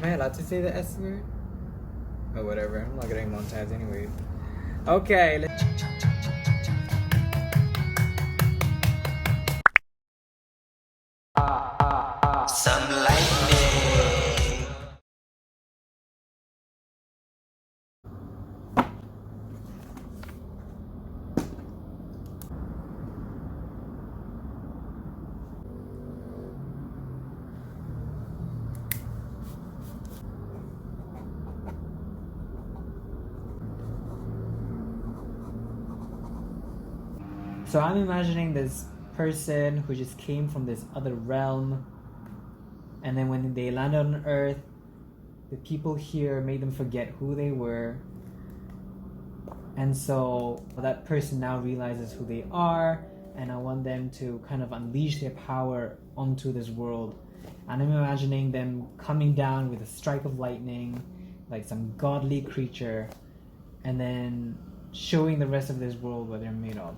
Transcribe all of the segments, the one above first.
Am I allowed to say the S word? Oh, whatever. I'm not getting monetized anyway. Okay, let's. Some lightning. So I'm imagining this person who just came from this other realm, and then when they landed on Earth, the people here made them forget who they were, and so that person now realizes who they are, and I want them to kind of unleash their power onto this world. And I'm imagining them coming down with a strike of lightning, like some godly creature, and then showing the rest of this world what they're made of.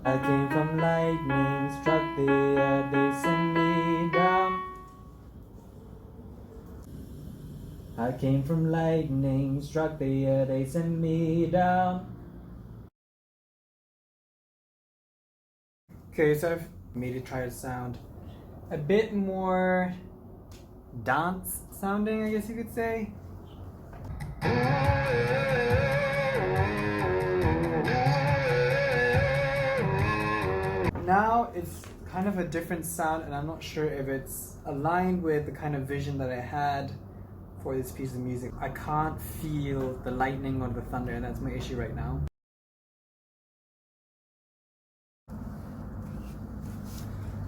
I came from lightning, struck the earth, they sent me down. I came from lightning, struck the earth, they sent me down. Okay, so I've made it try to sound a bit more dance sounding, I guess you could say. Now it's kind of a different sound, and I'm not sure if it's aligned with the kind of vision that I had for this piece of music. I can't feel the lightning or the thunder, and that's my issue right now.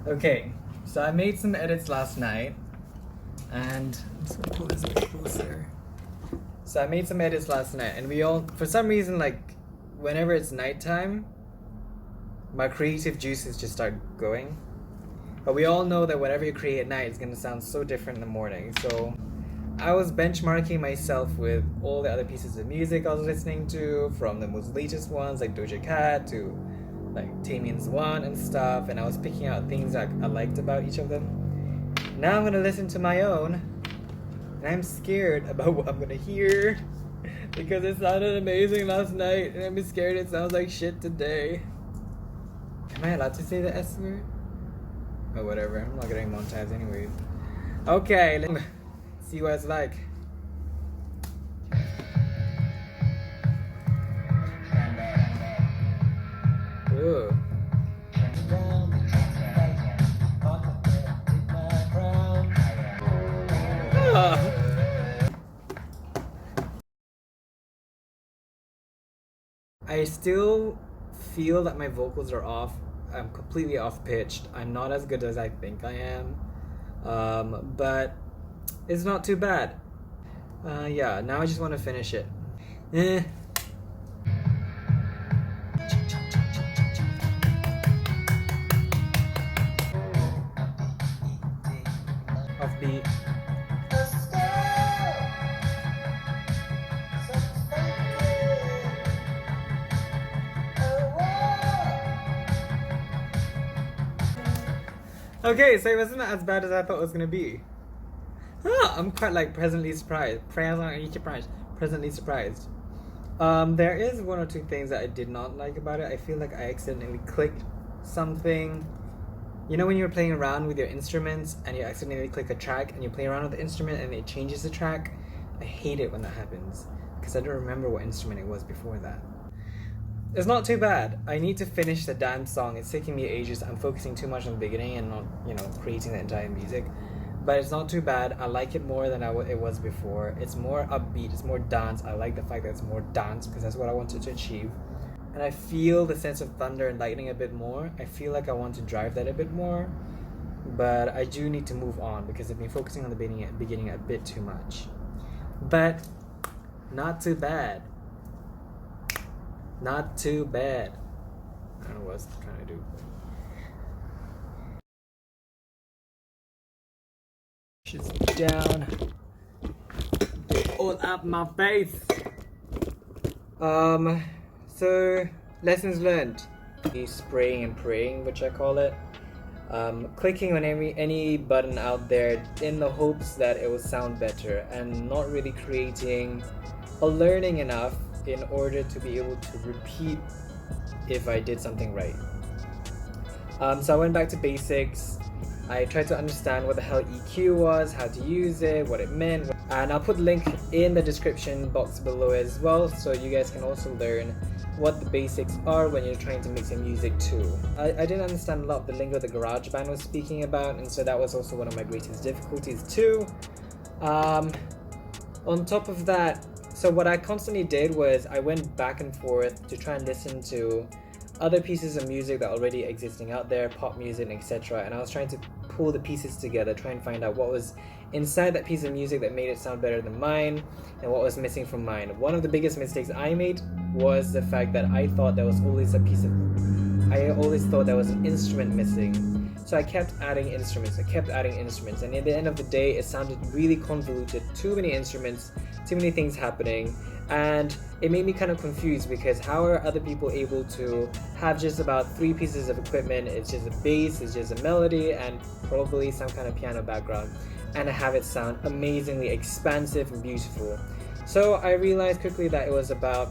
Okay, so I made some edits last night, and let's pull this a bit closer. So I made some edits last night, and we all, for some reason, like whenever it's nighttime, my creative juices just start going. But we all know that whatever you create at night is gonna sound so different in the morning. So I was benchmarking myself with all the other pieces of music I was listening to, from the most latest ones like Doja Cat to like Tamian's One and stuff, and I was picking out things that I liked about each of them. Now I'm gonna listen to my own, and I'm scared about what I'm gonna hear because it sounded amazing last night, and I'm scared it sounds like shit today. Am I allowed to say the S word? Oh, whatever. I'm not getting monetized anyway. Okay, let's see what it's like. Ooh. Ah. I still feel that my vocals are off. I'm completely off pitched. I'm not as good as I think I am. But it's not too bad. Yeah, now I just want to finish it. Offbeat. Okay, so it wasn't as bad as I thought it was gonna be. I'm quite like pleasantly surprised. Pleasantly surprised. There is one or two things that I did not like about it. I feel like I accidentally clicked something. You know when you're playing around with your instruments and you accidentally click a track and you play around with the instrument and it changes the track? I hate it when that happens because I don't remember what instrument it was before that. It's not too bad. I need to finish the damn song. It's taking me ages. I'm focusing too much on the beginning and not, creating the entire music. But it's not too bad. I like it more than it was before. It's more upbeat. It's more dance. I like the fact that it's more dance because that's what I wanted to achieve. And I feel the sense of thunder and lightning a bit more. I feel like I want to drive that a bit more. but I do need to move on because I've been focusing on the beginning a bit too much. But not too bad. Not too bad. I don't know what I was trying to do. Just down. All up my face. So lessons learned. Spraying and praying, which I call it. Clicking on any button out there in the hopes that it will sound better, and not really creating or learning enough in order to be able to repeat if I did something right. So I went back to basics. I tried to understand what the hell EQ was, how to use it, what it meant, and I'll put the link in the description box below as well, so you guys can also learn what the basics are when you're trying to mix your music too. I didn't understand a lot of the lingo the GarageBand was speaking about, and so that was also one of my greatest difficulties too. On top of that, so what I constantly did was I went back and forth to try and listen to other pieces of music that are already existing out there, pop music, etc. And I was trying to pull the pieces together, try and find out what was inside that piece of music that made it sound better than mine, and what was missing from mine. One of the biggest mistakes I made was the fact that I thought there was always I always thought there was an instrument missing. So I kept adding instruments, and at the end of the day, it sounded really convoluted, too many instruments, too many things happening, and it made me kind of confused because how are other people able to have just about 3 pieces of equipment? It's just a bass, it's just a melody, and probably some kind of piano background, and have it sound amazingly expansive and beautiful. So I realized quickly that it was about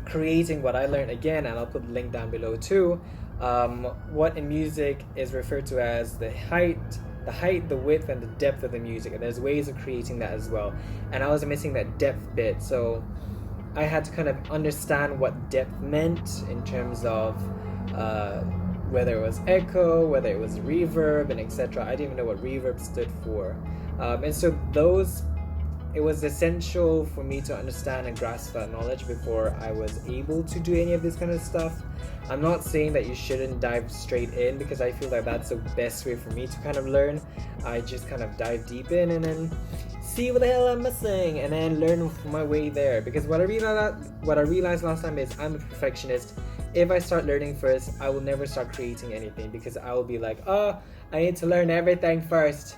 creating what I learned again, and I'll put the link down below too. What in music is referred to as the height, the width, and the depth of the music, and there's ways of creating that as well. And I was missing that depth bit, so I had to kind of understand what depth meant in terms of whether it was echo, whether it was reverb, and etc. I didn't even know what reverb stood for, and so it was essential for me to understand and grasp that knowledge before I was able to do any of this kind of stuff. I'm not saying that you shouldn't dive straight in, because I feel like that's the best way for me to kind of learn. I just kind of dive deep in and then see what the hell I'm missing, and then learn my way there. Because what I realized last time is I'm a perfectionist. If I start learning first, I will never start creating anything, because I will be like, oh, I need to learn everything first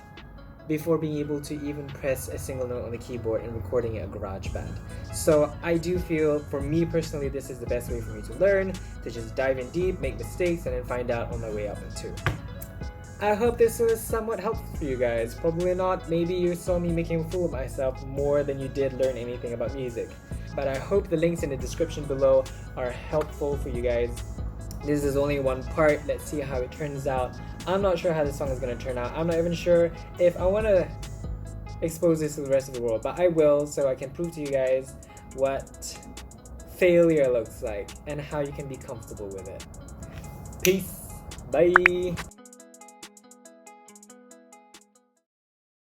before being able to even press a single note on the keyboard and recording a GarageBand. So I do feel, for me personally, this is the best way for me to learn, to just dive in deep, make mistakes, and then find out on my way up too. I hope this was somewhat helpful for you guys. Probably not. Maybe you saw me making a fool of myself more than you did learn anything about music. But I hope the links in the description below are helpful for you guys. This is only one part. Let's see how it turns out. I'm not sure how this song is going to turn out. I'm not even sure if I want to expose this to the rest of the world, but I will, so I can prove to you guys what failure looks like and how you can be comfortable with it. Peace. Bye.